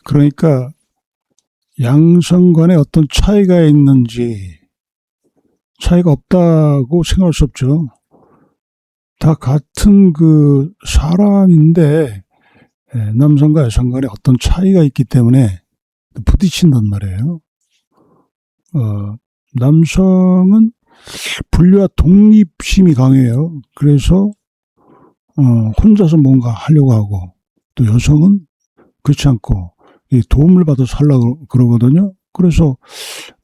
그러니까 양성 간에 어떤 차이가 있는지 차이가 없다고 생각할 수 없죠. 다 같은 그 사람인데 남성과 여성 간에 어떤 차이가 있기 때문에 부딪힌단 말이에요. 남성은 분리와 독립심이 강해요. 그래서 혼자서 뭔가 하려고 하고, 또 여성은 그렇지 않고 도움을 받아서 하려고 그러거든요. 그래서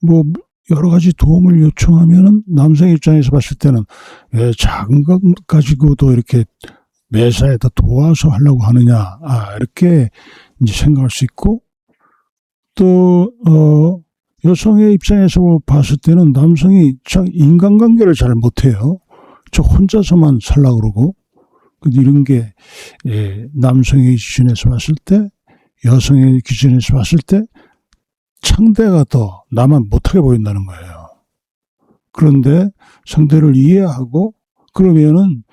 뭐 여러 가지 도움을 요청하면은 남성 입장에서 봤을 때는 왜 작은 것 가지고도 이렇게 매사에다 도와서 하려고 하느냐, 이렇게 이제 생각할 수 있고, 또 여성의 입장에서 봤을 때는 남성이 참 인간관계를 잘 못해요. 저 혼자서만 살려고 그러고, 이런 게 남성의 기준에서 봤을 때, 여성의 기준에서 봤을 때 상대가 더 나만 못하게 보인다는 거예요. 그런데 상대를 이해하고 그러면은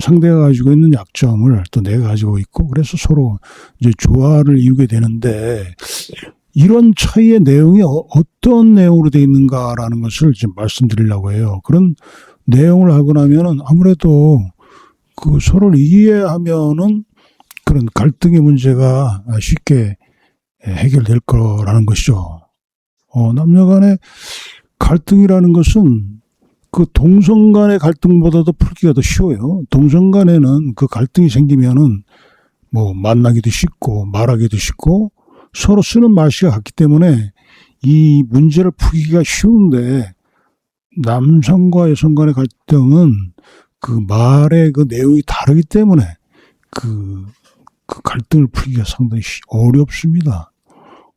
상대가 가지고 있는 약점을 또 내가 가지고 있고, 그래서 서로 이제 조화를 이루게 되는데, 이런 차이의 내용이 어떤 내용으로 되어 있는가라는 것을 지금 말씀드리려고 해요. 그런 내용을 하고 나면은 아무래도 그 서로를 이해하면은 그런 갈등의 문제가 쉽게 해결될 거라는 것이죠. 남녀 간의 갈등이라는 것은 그 동성 간의 갈등보다도 풀기가 더 쉬워요. 동성 간에는 그 갈등이 생기면은 뭐 만나기도 쉽고 말하기도 쉽고 서로 쓰는 말씨가 같기 때문에 이 문제를 풀기가 쉬운데, 남성과 여성 간의 갈등은 그 말의 그 내용이 다르기 때문에 그 갈등을 풀기가 상당히 어렵습니다.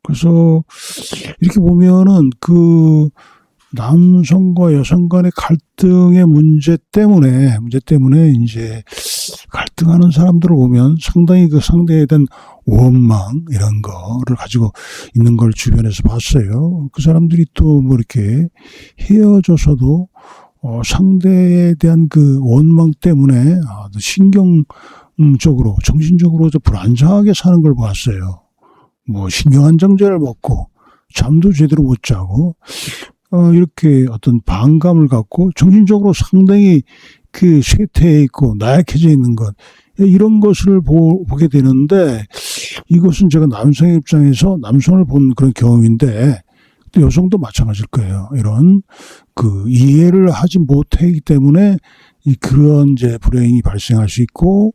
그래서 이렇게 보면은 그 남성과 여성 간의 갈등의 문제 때문에 이제 갈등하는 사람들을 보면 상당히 그 상대에 대한 원망 이런 거를 가지고 있는 걸 주변에서 봤어요. 그 사람들이 또 뭐 이렇게 헤어져서도 상대에 대한 그 원망 때문에 신경적으로, 정신적으로 불안정하게 사는 걸 봤어요. 뭐 신경안정제를 먹고 잠도 제대로 못 자고 이렇게 어떤 반감을 갖고 정신적으로 상당히 그 쇠퇴해 있고 나약해져 있는 것, 이런 것을 보게 되는데, 이것은 제가 남성의 입장에서 남성을 본 그런 경험인데, 또 여성도 마찬가지일 거예요. 이런 그 이해를 하지 못하기 때문에 그런 이제 불행이 발생할 수 있고,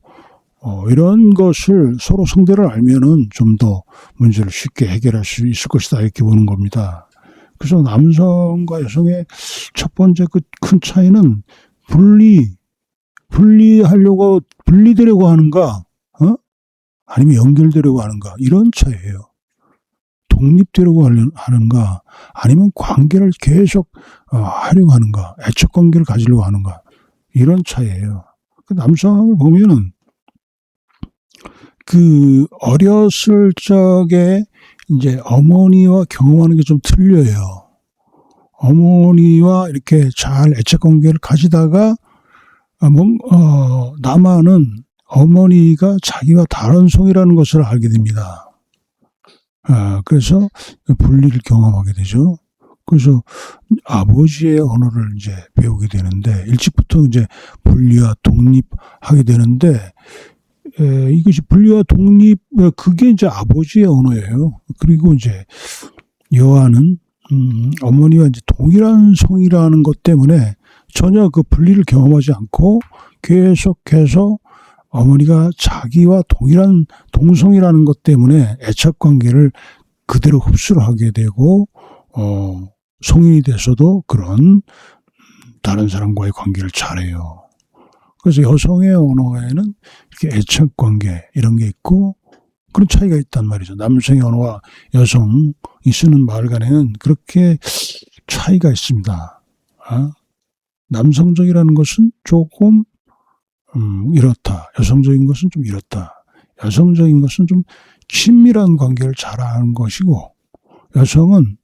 이런 것을 서로 상대를 알면은 좀 더 문제를 쉽게 해결할 수 있을 것이다, 이렇게 보는 겁니다. 그래서 남성과 여성의 첫 번째 그 큰 차이는 분리되려고 하는가, 아니면 연결되려고 하는가, 이런 차이예요. 독립되려고 하는가, 아니면 관계를 계속 하려고 하는가, 애착 관계를 가지려고 하는가, 이런 차이예요. 그 남성을 보면은 그 어렸을 적에 이제 어머니와 경험하는 게 좀 틀려요. 어머니와 이렇게 잘 애착 관계를 가지다가 남아는 어머니가 자기와 다른 성이라는 것을 알게 됩니다. 그래서 분리를 경험하게 되죠. 그래서 아버지의 언어를 이제 배우게 되는데, 일찍부터 이제 분리와 독립하게 되는데, 이것이 분리와 독립, 그게 이제 아버지의 언어예요. 그리고 이제 여아는 어머니와 이제 동일한 성이라는 것 때문에 전혀 그 분리를 경험하지 않고 계속해서 어머니가 자기와 동일한 동성이라는 것 때문에 애착 관계를 그대로 흡수를 하게 되고, 성인이 돼서도 그런 다른 사람과의 관계를 잘해요. 그래서 여성의 언어에는 이렇게 애착 관계 이런 게 있고, 그런 차이가 있단 말이죠. 남성의 언어와 여성이 쓰는 말 간에는 그렇게 차이가 있습니다. 남성적이라는 것은 조금 이렇다. 여성적인 것은 좀 이렇다. 여성적인 것은 좀 친밀한 관계를 잘하는 것이고, 여성은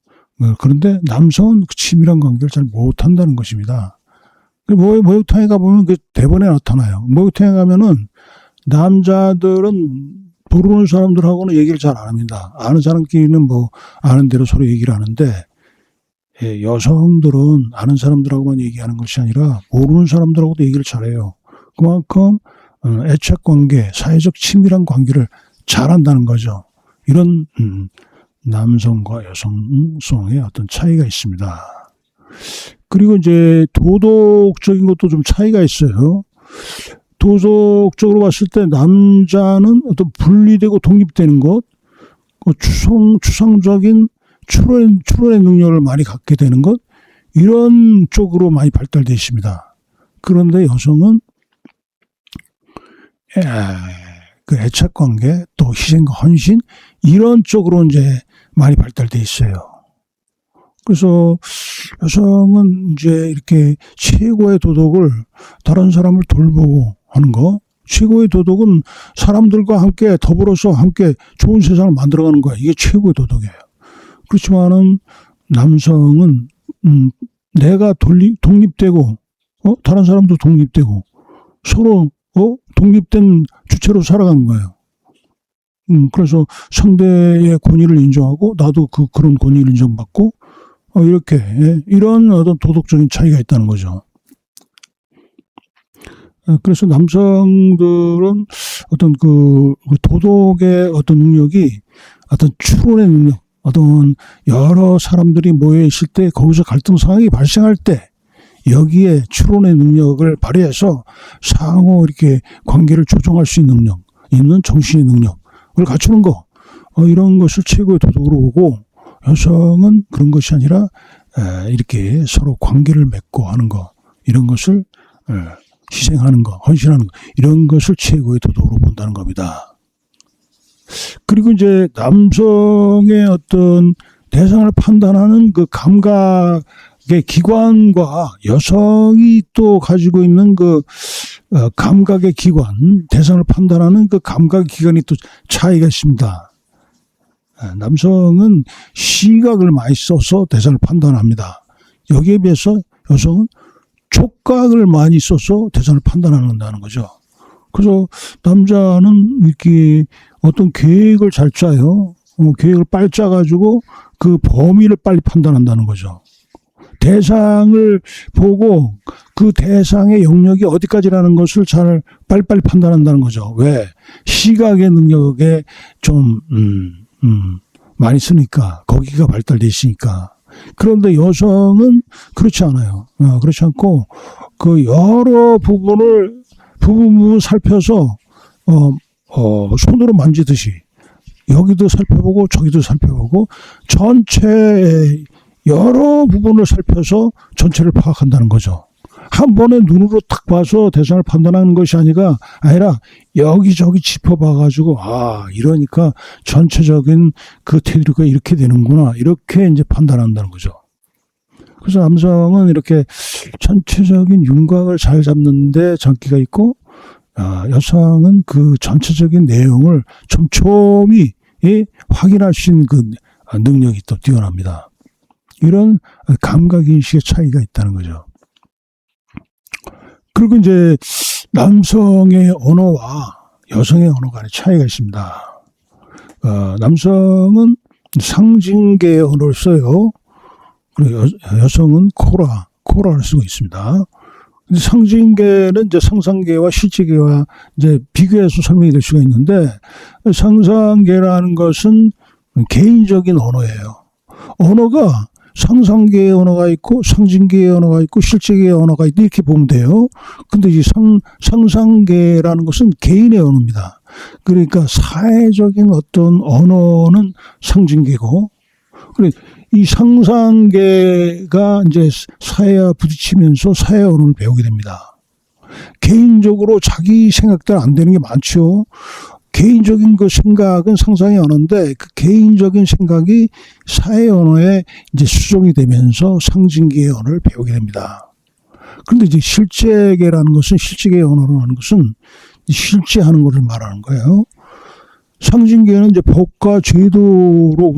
그런데 남성은 그 친밀한 관계를 잘 못한다는 것입니다. 목욕탕에 가보면 그 대본에 나타나요. 목욕탕에 가면은 남자들은 모르는 사람들하고는 얘기를 잘 안 합니다. 아는 사람끼리는 뭐 아는 대로 서로 얘기를 하는데 여성들은 아는 사람들하고만 얘기하는 것이 아니라 모르는 사람들하고도 얘기를 잘해요. 그만큼 애착관계, 사회적 친밀한 관계를 잘한다는 거죠. 이런 남성과 여성성의 어떤 차이가 있습니다. 그리고 이제 도덕적인 것도 좀 차이가 있어요. 도덕적으로 봤을 때 남자는 어떤 분리되고 독립되는 것, 추상적인 추론의 능력을 많이 갖게 되는 것, 이런 쪽으로 많이 발달되어 있습니다. 그런데 여성은 그 애착관계, 또 희생과 헌신, 이런 쪽으로 이제 많이 발달되어 있어요. 그래서 여성은 이제 이렇게 최고의 도덕을 다른 사람을 돌보고 하는 거, 최고의 도덕은 사람들과 함께 더불어서 함께 좋은 세상을 만들어가는 거야. 이게 최고의 도덕이에요. 그렇지만은 남성은 내가 독립되고 다른 사람도 독립되고 서로 독립된 주체로 살아가는 거예요. 그래서 상대의 권위를 인정하고 나도 그런 권위를 인정받고 이렇게 이런 어떤 도덕적인 차이가 있다는 거죠. 그래서 남성들은 어떤 그 도덕의 어떤 능력이 어떤 추론의 능력, 어떤 여러 사람들이 모여 있을 때 거기서 갈등 상황이 발생할 때 여기에 추론의 능력을 발휘해서 상호 이렇게 관계를 조정할 수 있는 능력, 있는 정신의 능력을 갖추는 거, 이런 것을 최고의 도덕으로 보고, 여성은 그런 것이 아니라 이렇게 서로 관계를 맺고 하는 거, 이런 것을 희생하는 거, 헌신하는 거, 이런 것을 최고의 도덕으로 본다는 겁니다. 그리고 이제 남성의 어떤 대상을 판단하는 그 감각의 기관과 여성이 또 가지고 있는 그 감각의 기관, 대상을 판단하는 그 감각의 기관이 또 차이가 있습니다. 남성은 시각을 많이 써서 대상을 판단합니다. 여기에 비해서 여성은 촉각을 많이 써서 대상을 판단한다는 거죠. 그래서 남자는 이렇게 어떤 계획을 잘 짜요. 계획을 빨리 짜가지고 그 범위를 빨리 판단한다는 거죠. 대상을 보고 그 대상의 영역이 어디까지라는 것을 잘 빨리빨리 판단한다는 거죠. 왜? 시각의 능력에 좀 많이 쓰니까, 거기가 발달돼 있으니까. 그런데 여성은 그렇지 않아요. 그렇지 않고 그 여러 부분 살펴서 손으로 만지듯이 여기도 살펴보고 저기도 살펴보고 전체 여러 부분을 살펴서 전체를 파악한다는 거죠. 한 번에 눈으로 딱 봐서 대상을 판단하는 것이 아니라 여기저기 짚어봐가지고 이러니까 전체적인 그 테두리가 이렇게 되는구나, 이렇게 이제 판단한다는 거죠. 그래서 남성은 이렇게 전체적인 윤곽을 잘 잡는데 장기가 있고, 여성은 그 전체적인 내용을 촘촘히 확인할 수 있는 그 능력이 또 뛰어납니다. 이런 감각인식의 차이가 있다는 거죠. 그리고 이제 남성의 언어와 여성의 언어 간의 차이가 있습니다. 남성은 상징계의 언어를 써요. 그리고 여성은 코라를 쓰고 있습니다. 상징계는 이제 상상계와 실제계와 이제 비교해서 설명이 될 수가 있는데, 상상계라는 것은 개인적인 언어예요. 언어가 상상계의 언어가 있고 상징계의 언어가 있고 실제계의 언어가 있고 이렇게 보면 돼요. 근데 이 상상계라는 것은 개인의 언어입니다. 그러니까 사회적인 어떤 언어는 상징계고, 이 상상계가 이제 사회와 부딪히면서 사회 언어를 배우게 됩니다. 개인적으로 자기 생각대로 안 되는 게 많죠. 개인적인 그 생각은 상상의 언어인데 그 개인적인 생각이 사회 언어에 이제 수정이 되면서 상징계의 언어를 배우게 됩니다. 그런데 이제 실제계라는 것은, 실제계의 언어로 하는 것은 실제하는 것을 말하는 거예요. 상징계는 이제 법과 제도로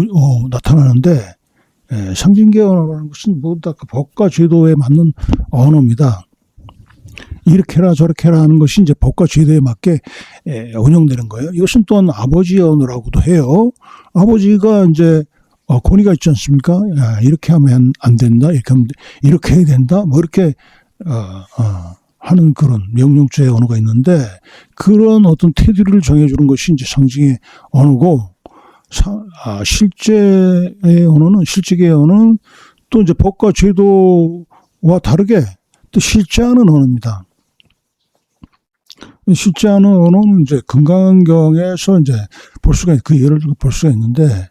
나타나는데, 상징계 언어라는 것은 모두 다 그 법과 제도에 맞는 언어입니다. 이렇게 해라 저렇게 해라 하는 것이 이제 법과 제도에 맞게 운영되는 거예요. 이것은 또한 아버지의 언어라고도 해요. 아버지가 이제 권위가 있지 않습니까? 야, 이렇게 하면 안 된다. 이렇게 하면 이렇게 해야 된다. 뭐 이렇게 하는 그런 명령조의 언어가 있는데 그런 어떤 테두리를 정해주는 것이 이제 상징의 언어고 실제의 언어는 실제의 언어는 또 이제 법과 제도와 다르게 또 실제하는 언어입니다. 실제하는 언어는 이제 금강경에서 이제 볼 수가 그 예를 들어 볼 수가 있는데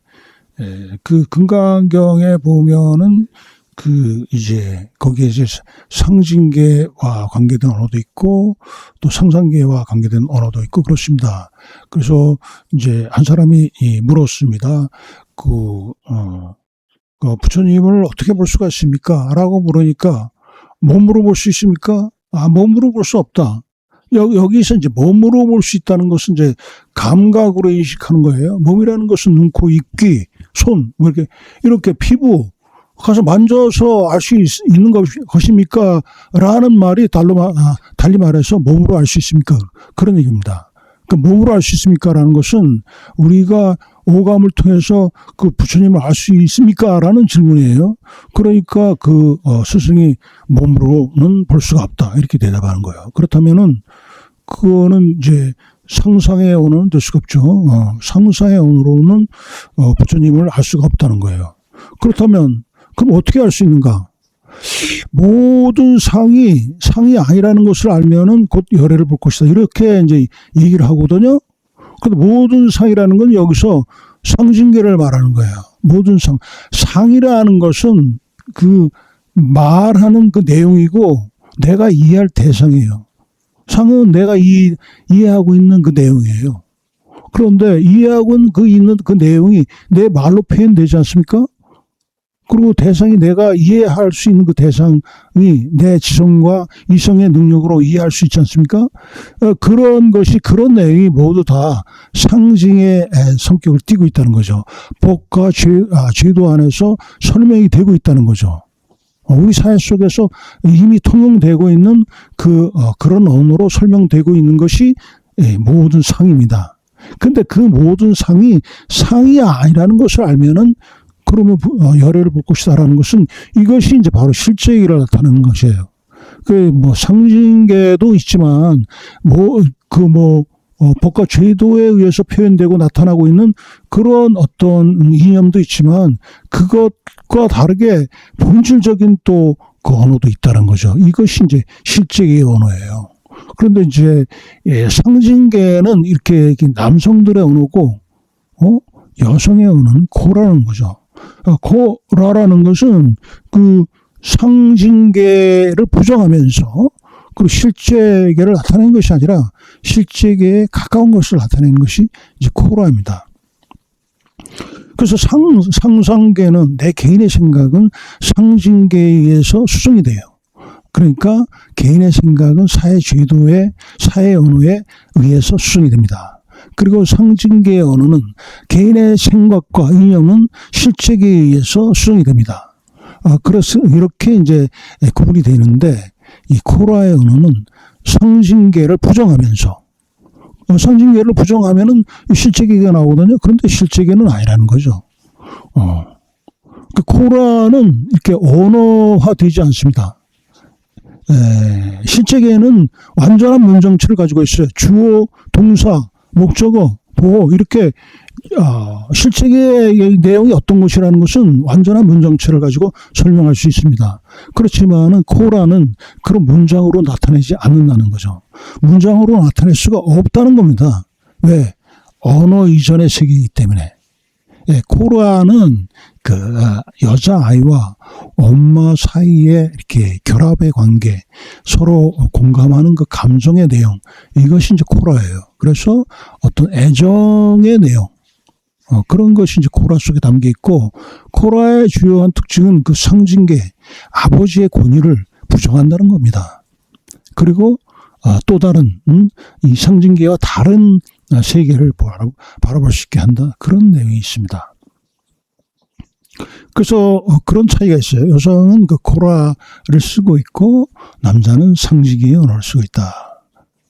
그 금강경에 보면은 그 이제 거기에 이제 상징계와 관계된 언어도 있고 또 상상계와 관계된 언어도 있고 그렇습니다. 그래서 이제 한 사람이 물었습니다. 그 부처님을 어떻게 볼 수가 있습니까? 라고 물으니까 몸으로 볼 수 있습니까? 몸으로 볼 수 없다. 여기서 이제 몸으로 볼 수 있다는 것은 이제 감각으로 인식하는 거예요. 몸이라는 것은 눈, 코, 입, 귀, 손, 뭐 이렇게 피부 가서 만져서 알 수 있는 것입니까? 라는 말이 달리 말해서 몸으로 알 수 있습니까? 그런 얘기입니다. 그러니까 몸으로 알 수 있습니까? 라는 것은 우리가 오감을 통해서 그 부처님을 알 수 있습니까? 라는 질문이에요. 그러니까 그 스승이 몸으로는 볼 수가 없다. 이렇게 대답하는 거예요. 그렇다면은 그거는 이제 상상의 언어는 될 수가 없죠. 상상의 언어로는 부처님을 알 수가 없다는 거예요. 그렇다면 그럼 어떻게 알 수 있는가? 모든 상이 아니라는 것을 알면은 곧 열애를 볼 것이다. 이렇게 이제 얘기를 하거든요. 근데 모든 상이라는 건 여기서 상징계를 말하는 거예요. 모든 상이라는 것은 그 말하는 그 내용이고 내가 이해할 대상이에요. 상은 내가 이해하고 있는 그 내용이에요. 그런데 이해하고 있는 그 내용이 내 말로 표현되지 않습니까? 그리고 대상이 내가 이해할 수 있는 그 대상이 내 지성과 이성의 능력으로 이해할 수 있지 않습니까? 그런 내용이 모두 다 상징의 성격을 띠고 있다는 거죠. 법과 제도 안에서 설명이 되고 있다는 거죠. 우리 사회 속에서 이미 통용되고 있는 그런 언어로 설명되고 있는 것이 모든 상입니다. 근데 그 모든 상이 아니라는 것을 알면은 그러면 열애를 볼 것이다라는 것은 이것이 이제 바로 실제이를 나타내는 것이에요. 상징계도 있지만 법과 제도에 의해서 표현되고 나타나고 있는 그런 어떤 이념도 있지만 그것과 다르게 본질적인 또 그 언어도 있다는 거죠. 이것이 이제 실제의 언어예요. 그런데 이제 상징계는 이렇게 남성들의 언어고 여성의 언어는 코라는 거죠. 코라라는 것은 그 상징계를 부정하면서 그리고 실제계를 나타내는 것이 아니라 실제계에 가까운 것을 나타내는 것이 이제 코라입니다. 그래서 상상계는 내 개인의 생각은 상징계에 의해서 수정이 돼요. 그러니까 개인의 생각은 사회 제도의 사회 언어에 의해서 수정이 됩니다. 그리고 상징계의 언어는 개인의 생각과 이념은 실체계에 의해서 수정이 됩니다. 그래서 이렇게 이제 구분이 되는데 이 코라의 언어는 상징계를 부정하면서 상징계를 부정하면은 실체계가 나오거든요. 그런데 실체계는 아니라는 거죠. 그 코라는 이렇게 언어화되지 않습니다. 실체계는 완전한 문정체를 가지고 있어요. 주어, 동사, 목적어, 보호 이렇게 실체계의 내용이 어떤 것이라는 것은 완전한 문정체를 가지고 설명할 수 있습니다. 그렇지만은 코라는 그런 문장으로 나타내지 않는다는 거죠. 문장으로 나타낼 수가 없다는 겁니다. 왜? 언어 이전의 세계이기 때문에. 코라는 그 여자아이와 엄마 사이의 이렇게 결합의 관계, 서로 공감하는 그 감정의 내용, 이것이 이제 코라예요. 그래서 어떤 애정의 내용, 그런 것이 이제 코라 속에 담겨 있고, 코라의 주요한 특징은 그 상징계, 아버지의 권위를 부정한다는 겁니다. 그리고 또 다른 이 상징계와 다른 세계를 바라볼 수 있게 한다. 그런 내용이 있습니다. 그래서 그런 차이가 있어요. 여성은 그 고라를 쓰고 있고 남자는 상징의 언어를 쓰고 있다.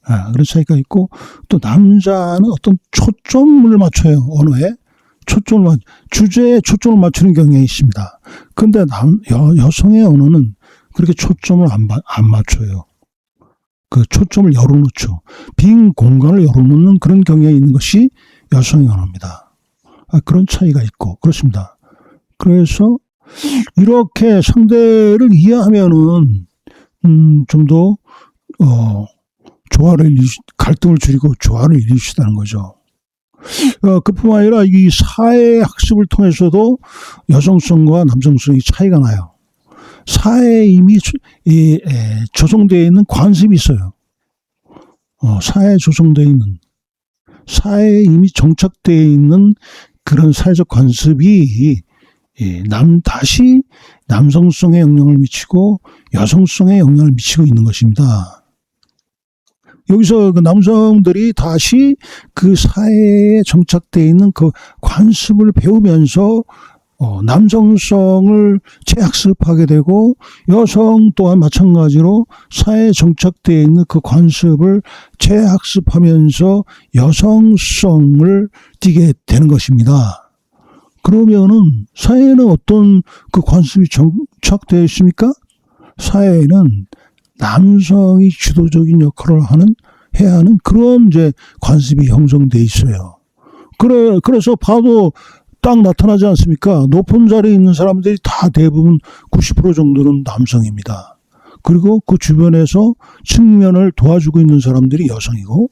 그런 차이가 있고, 또 남자는 어떤 초점을 맞춰요. 언어에 주제에 초점을 맞추는 경향이 있습니다. 근데 여성의 언어는 그렇게 초점을 안 맞춰요. 그 초점을 열어놓죠. 빈 공간을 열어놓는 그런 경향이 있는 것이 여성의 언어입니다. 그런 차이가 있고 그렇습니다. 그래서 이렇게 상대를 이해하면은 좀 더 갈등을 줄이고 조화를 이룰 수 있다는 거죠. 그뿐만 아니라 이 사회 학습을 통해서도 여성성과 남성성이 차이가 나요. 사회에 이미 조성되어 있는 관습이 있어요. 사회에 조성되어 있는, 사회에 이미 정착되어 있는 그런 사회적 관습이 다시 남성성에 영향을 미치고 여성성에 영향을 미치고 있는 것입니다. 여기서 그 남성들이 다시 그 사회에 정착되어 있는 그 관습을 배우면서 남성성을 재학습하게 되고, 여성 또한 마찬가지로 사회에 정착되어 있는 그 관습을 재학습하면서 여성성을 띠게 되는 것입니다. 그러면은 사회에는 어떤 그 관습이 정착되어 있습니까? 사회에는 남성이 주도적인 역할을 해야 하는 그런 이제 관습이 형성되어 있어요. 그래서 봐도 딱 나타나지 않습니까? 높은 자리에 있는 사람들이 다 대부분 90% 정도는 남성입니다. 그리고 그 주변에서 측면을 도와주고 있는 사람들이 여성이고,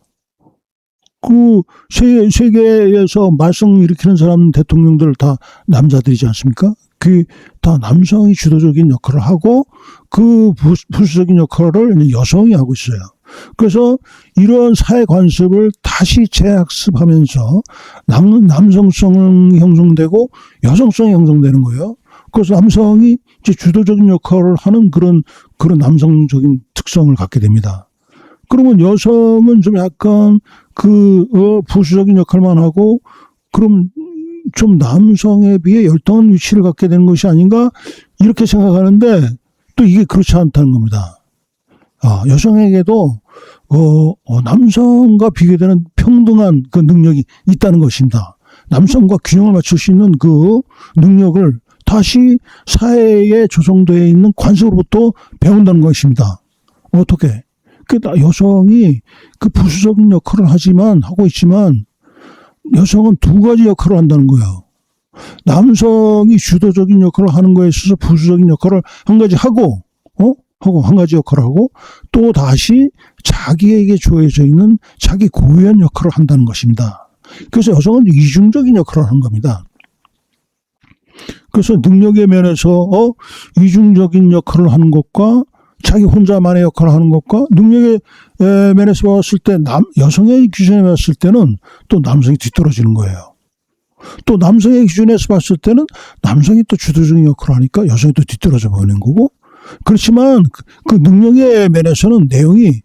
그 세계에서 말썽 일으키는 사람 대통령들 다 남자들이지 않습니까? 그 다 남성이 주도적인 역할을 하고 그 부수적인 역할을 여성이 하고 있어요. 그래서 이런 사회 관습을 다시 재학습하면서 남성성이 형성되고 여성성이 형성되는 거예요. 그래서 남성이 이제 주도적인 역할을 하는 그런 남성적인 특성을 갖게 됩니다. 그러면 여성은 좀 약간 부수적인 역할만 하고, 그럼 좀 남성에 비해 열등한 위치를 갖게 되는 것이 아닌가, 이렇게 생각하는데 또 이게 그렇지 않다는 겁니다. 여성에게도 남성과 비교되는 평등한 그 능력이 있다는 것입니다. 남성과 균형을 맞출 수 있는 그 능력을 다시 사회에 조성되어 있는 관습으로부터 배운다는 것입니다. 어떻게? 여성이 그 부수적인 역할을 하고 있지만 여성은 두 가지 역할을 한다는 거예요. 남성이 주도적인 역할을 하는 거에 있어서 부수적인 역할을 한 가지 하고 한 가지 역할을 하고, 또 다시 자기에게 주어져 있는 자기 고유한 역할을 한다는 것입니다. 그래서 여성은 이중적인 역할을 하는 겁니다. 그래서 능력의 면에서 이중적인 역할을 하는 것과 자기 혼자만의 역할을 하는 것과 능력의 면에서 봤을 때 여성의 기준에 봤을 때는 또 남성이 뒤떨어지는 거예요. 또 남성의 기준에서 봤을 때는 남성이 또 주도적인 역할을 하니까 여성이 또 뒤떨어져 버리는 거고, 그렇지만 그 능력의 면에서는 내용이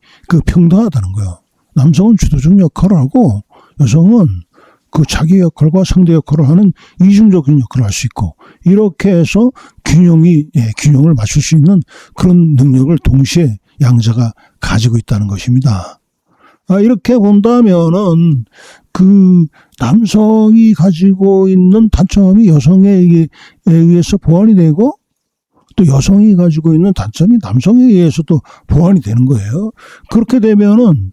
평등하다는 거예요. 남성은 주도적인 역할을 하고 여성은 그 자기 역할과 상대 역할을 하는 이중적인 역할을 할 수 있고, 이렇게 해서 균형을 맞출 수 있는 그런 능력을 동시에 양자가 가지고 있다는 것입니다. 이렇게 본다면은 그 남성이 가지고 있는 단점이 여성에 의해서 보완이 되고, 또 여성이 가지고 있는 단점이 남성에 의해서 또 보완이 되는 거예요. 그렇게 되면은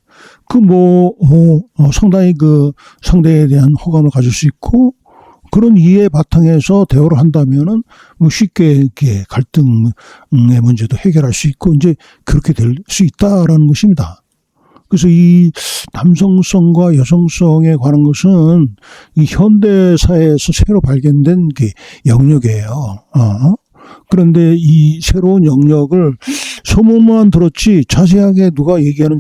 상당히 상대에 대한 호감을 가질 수 있고, 그런 이해 바탕에서 대화를 한다면은 쉽게 갈등의 문제도 해결할 수 있고, 이제 그렇게 될 수 있다라는 것입니다. 그래서 이 남성성과 여성성에 관한 것은 이 현대 사회에서 새로 발견된 영역이에요. 그런데 이 새로운 영역을 소문만 들었지 자세하게 누가 얘기하는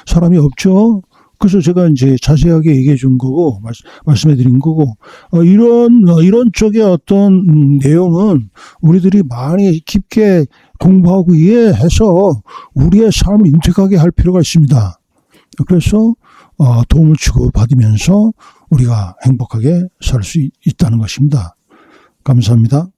사람이 없죠. 그래서 제가 이제 자세하게 얘기해 준 거고, 말씀해 드린 거고, 이런 쪽의 어떤 내용은 우리들이 많이 깊게 공부하고 이해해서 우리의 삶을 윤택하게 할 필요가 있습니다. 그래서 도움을 주고받으면서 우리가 행복하게 살 수 있다는 것입니다. 감사합니다.